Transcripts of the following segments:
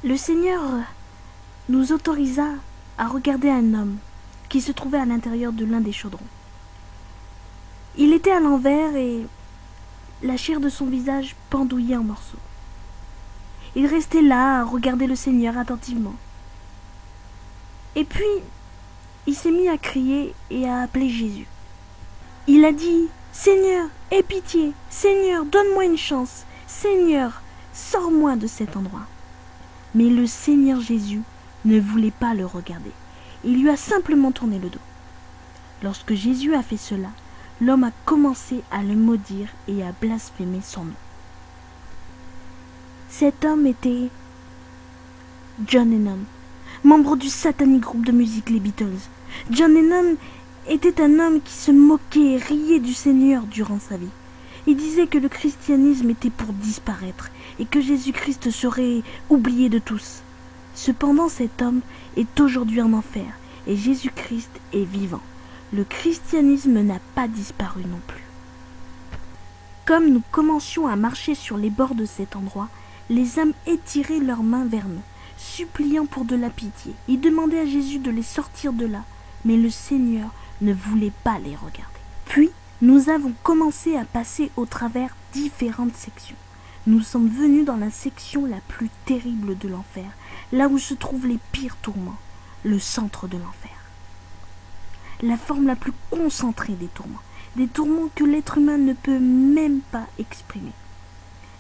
Le Seigneur nous autorisa à regarder un homme qui se trouvait à l'intérieur de l'un des chaudrons. Il était à l'envers et la chair de son visage pendouillait en morceaux. Il restait là à regarder le Seigneur attentivement. Et puis, il s'est mis à crier et à appeler Jésus. Il a dit « Seigneur, aie pitié! Seigneur, donne-moi une chance! Seigneur, sors-moi de cet endroit !» Mais le Seigneur Jésus ne voulait pas le regarder. Il lui a simplement tourné le dos. Lorsque Jésus a fait cela, l'homme a commencé à le maudire et à blasphémer son nom. Cet homme était John Lennon, membre du satanique groupe de musique les Beatles. John Lennon était un homme qui se moquait et riait du Seigneur durant sa vie. Il disait que le christianisme était pour disparaître et que Jésus-Christ serait oublié de tous. Cependant, cet homme est aujourd'hui en enfer et Jésus-Christ est vivant. Le christianisme n'a pas disparu non plus. Comme nous commencions à marcher sur les bords de cet endroit, les hommes étiraient leurs mains vers nous, suppliant pour de la pitié. Ils demandaient à Jésus de les sortir de là, mais le Seigneur ne voulait pas les regarder. Puis, nous avons commencé à passer au travers différentes sections. Nous sommes venus dans la section la plus terrible de l'enfer, là où se trouvent les pires tourments, le centre de l'enfer. La forme la plus concentrée des tourments que l'être humain ne peut même pas exprimer.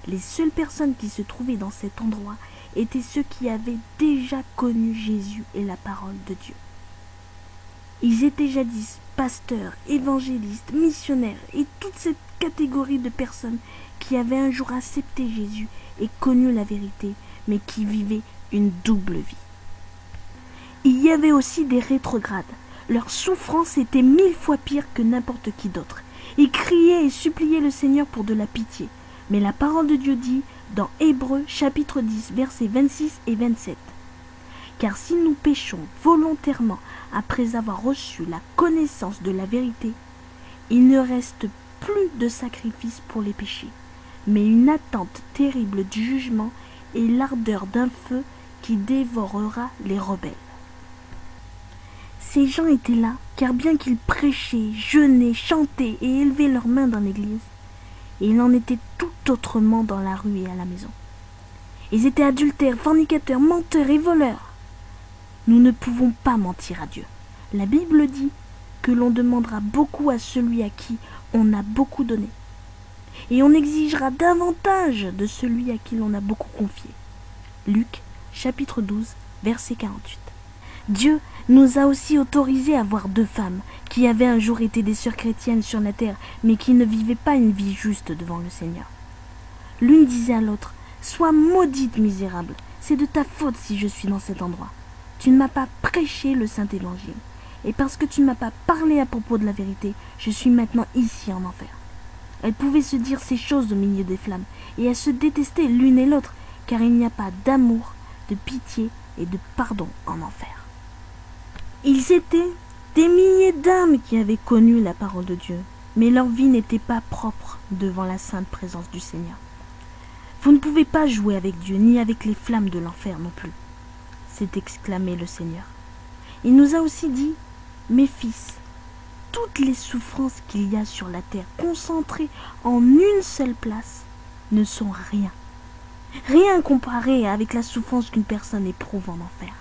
Les seules personnes qui se trouvaient dans cet endroit étaient ceux qui avaient déjà connu Jésus et la parole de Dieu. Ils étaient jadis pasteurs, évangélistes, missionnaires et toute cette catégorie de personnes qui avaient un jour accepté Jésus et connu la vérité, mais qui vivaient une double vie. Il y avait aussi des rétrogrades. Leur souffrance était 1000 fois pire que n'importe qui d'autre. Ils criaient et suppliaient le Seigneur pour de la pitié. Mais la parole de Dieu dit dans Hébreux chapitre 10 versets 26 et 27. Car si nous péchons volontairement après avoir reçu la connaissance de la vérité, il ne reste plus de sacrifice pour les péchés, mais une attente terrible du jugement et l'ardeur d'un feu qui dévorera les rebelles. Ces gens étaient là, car bien qu'ils prêchaient, jeûnaient, chantaient et élevaient leurs mains dans l'église, il en était tout autrement dans la rue et à la maison. Ils étaient adultères, fornicateurs, menteurs et voleurs. Nous ne pouvons pas mentir à Dieu. La Bible dit que l'on demandera beaucoup à celui à qui on a beaucoup donné. Et on exigera davantage de celui à qui l'on a beaucoup confié. Luc, chapitre 12, verset 48. Dieu nous a aussi autorisé à voir 2 femmes qui avaient un jour été des sœurs chrétiennes sur la terre, mais qui ne vivaient pas une vie juste devant le Seigneur. L'une disait à l'autre, « Sois maudite, misérable, c'est de ta faute si je suis dans cet endroit. Tu ne m'as pas prêché le saint évangile, et parce que tu ne m'as pas parlé à propos de la vérité, je suis maintenant ici en enfer. » Elles pouvaient se dire ces choses au milieu des flammes, et elles se détestaient l'une et l'autre, car il n'y a pas d'amour, de pitié et de pardon en enfer. Ils étaient des milliers d'âmes qui avaient connu la parole de Dieu, mais leur vie n'était pas propre devant la sainte présence du Seigneur. Vous ne pouvez pas jouer avec Dieu, ni avec les flammes de l'enfer non plus, s'est exclamé le Seigneur. Il nous a aussi dit, mes fils, toutes les souffrances qu'il y a sur la terre, concentrées en une seule place, ne sont rien. Rien comparé avec la souffrance qu'une personne éprouve en enfer.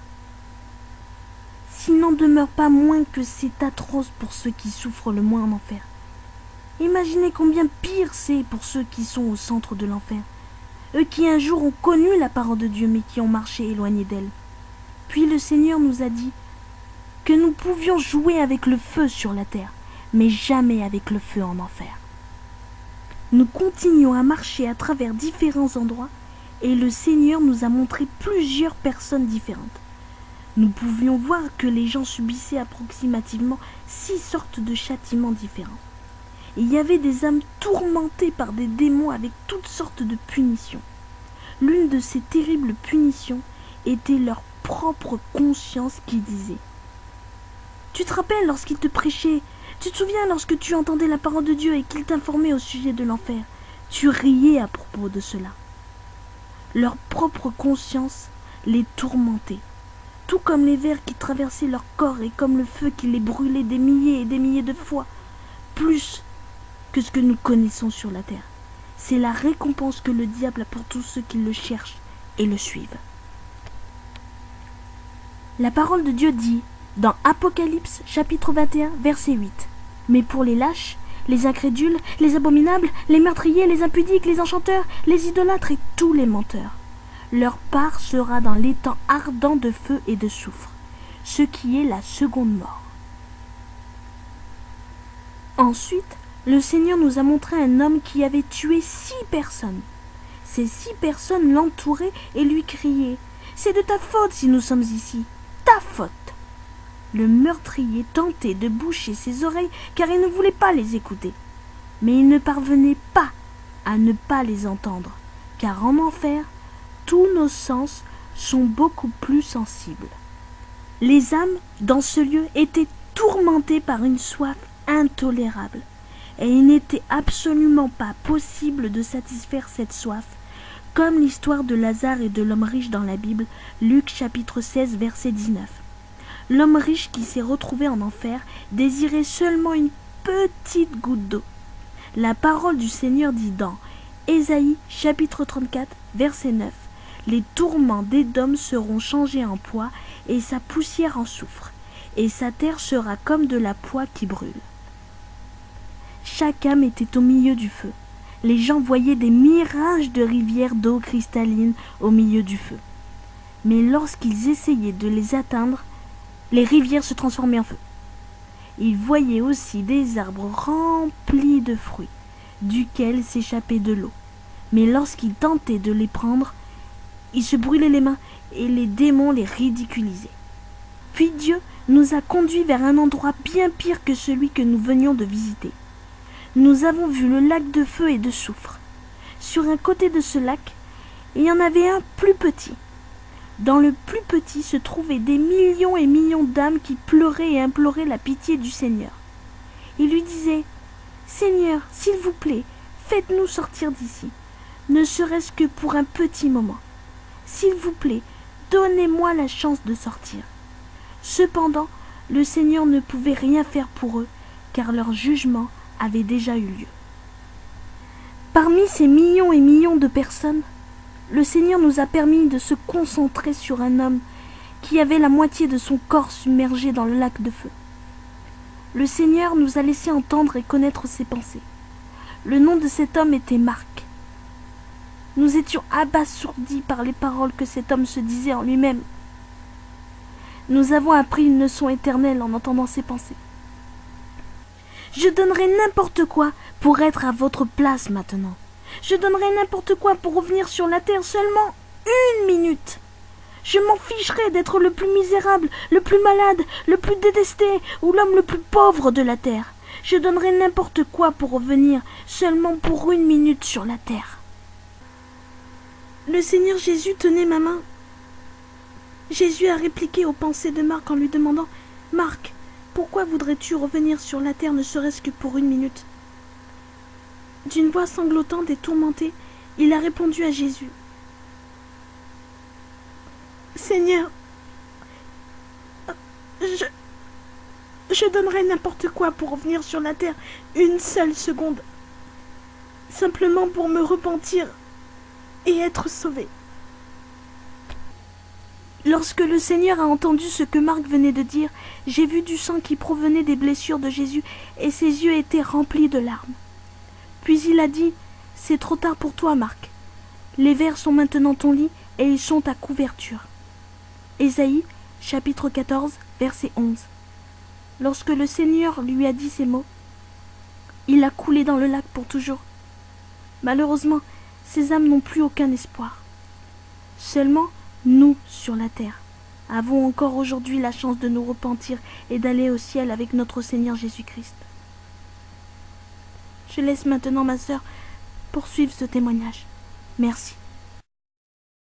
S'il n'en demeure pas moins que c'est atroce pour ceux qui souffrent le moins en enfer. Imaginez combien pire c'est pour ceux qui sont au centre de l'enfer, eux qui un jour ont connu la parole de Dieu mais qui ont marché éloignés d'elle. Puis le Seigneur nous a dit que nous pouvions jouer avec le feu sur la terre, mais jamais avec le feu en enfer. Nous continuons à marcher à travers différents endroits et le Seigneur nous a montré plusieurs personnes différentes. Nous pouvions voir que les gens subissaient approximativement 6 sortes de châtiments différents. Il y avait des âmes tourmentées par des démons avec toutes sortes de punitions. L'une de ces terribles punitions était leur propre conscience qui disait « Tu te rappelles lorsqu'il te prêchait, tu te souviens lorsque tu entendais la parole de Dieu et qu'il t'informait au sujet de l'enfer, tu riais à propos de cela. » Leur propre conscience les tourmentait, tout comme les vers qui traversaient leur corps et comme le feu qui les brûlait des milliers et des milliers de fois, plus que ce que nous connaissons sur la terre. C'est la récompense que le diable a pour tous ceux qui le cherchent et le suivent. La parole de Dieu dit, dans Apocalypse chapitre 21, verset 8, « Mais pour les lâches, les incrédules, les abominables, les meurtriers, les impudiques, les enchanteurs, les idolâtres et tous les menteurs, leur part sera dans l'étang ardent de feu et de soufre, ce qui est la seconde mort. » Ensuite, le Seigneur nous a montré un homme qui avait tué 6 personnes. Ces 6 personnes l'entouraient et lui criaient « C'est de ta faute si nous sommes ici, ta faute !» Le meurtrier tentait de boucher ses oreilles car il ne voulait pas les écouter. Mais il ne parvenait pas à ne pas les entendre, car en enfer, tous nos sens sont beaucoup plus sensibles. Les âmes dans ce lieu étaient tourmentées par une soif intolérable, et il n'était absolument pas possible de satisfaire cette soif, comme l'histoire de Lazare et de l'homme riche dans la Bible, Luc chapitre 16, verset 19. L'homme riche qui s'est retrouvé en enfer désirait seulement une petite goutte d'eau. La parole du Seigneur dit dans Ésaïe chapitre 34, verset 9, « Les tourments d'Édom seront changés en poix et sa poussière en soufre, et sa terre sera comme de la poix qui brûle. » Chaque âme était au milieu du feu. Les gens voyaient des mirages de rivières d'eau cristalline au milieu du feu. Mais lorsqu'ils essayaient de les atteindre, les rivières se transformaient en feu. Ils voyaient aussi des arbres remplis de fruits, duquel s'échappait de l'eau. Mais lorsqu'ils tentaient de les prendre, ils se brûlaient les mains et les démons les ridiculisaient. Puis Dieu nous a conduits vers un endroit bien pire que celui que nous venions de visiter. Nous avons vu le lac de feu et de soufre. Sur un côté de ce lac, il y en avait un plus petit. Dans le plus petit se trouvaient des millions et millions d'âmes qui pleuraient et imploraient la pitié du Seigneur. Ils lui disaient « Seigneur, s'il vous plaît, faites-nous sortir d'ici, ne serait-ce que pour un petit moment. S'il vous plaît, donnez-moi la chance de sortir. » Cependant, le Seigneur ne pouvait rien faire pour eux, car leur jugement avait déjà eu lieu. Parmi ces millions et millions de personnes, le Seigneur nous a permis de se concentrer sur un homme qui avait la moitié de son corps submergé dans le lac de feu. Le Seigneur nous a laissé entendre et connaître ses pensées. Le nom de cet homme était Marc. Nous étions abasourdis par les paroles que cet homme se disait en lui-même. Nous avons appris une leçon éternelle en entendant ses pensées. Je donnerais n'importe quoi pour être à votre place maintenant. Je donnerais n'importe quoi pour revenir sur la terre seulement 1 minute. Je m'en ficherais d'être le plus misérable, le plus malade, le plus détesté ou l'homme le plus pauvre de la terre. Je donnerais n'importe quoi pour revenir seulement pour 1 minute sur la terre. Le Seigneur Jésus tenait ma main. Jésus a répliqué aux pensées de Marc en lui demandant « Marc, pourquoi voudrais-tu revenir sur la terre ne serait-ce que pour 1 minute ?» D'une voix sanglotante et tourmentée, il a répondu à Jésus. « Seigneur, je donnerais n'importe quoi pour revenir sur la terre 1 seule seconde, simplement pour me repentir et être sauvé. » Lorsque le Seigneur a entendu ce que Marc venait de dire, j'ai vu du sang qui provenait des blessures de Jésus et ses yeux étaient remplis de larmes. Puis il a dit « C'est trop tard pour toi, Marc. Les vers sont maintenant ton lit et ils sont ta couverture. » Ésaïe, chapitre 14, verset 11. Lorsque le Seigneur lui a dit ces mots, il a coulé dans le lac pour toujours. Malheureusement, ces âmes n'ont plus aucun espoir. Seulement, nous, sur la terre, avons encore aujourd'hui la chance de nous repentir et d'aller au ciel avec notre Seigneur Jésus-Christ. Je laisse maintenant ma sœur poursuivre ce témoignage. Merci.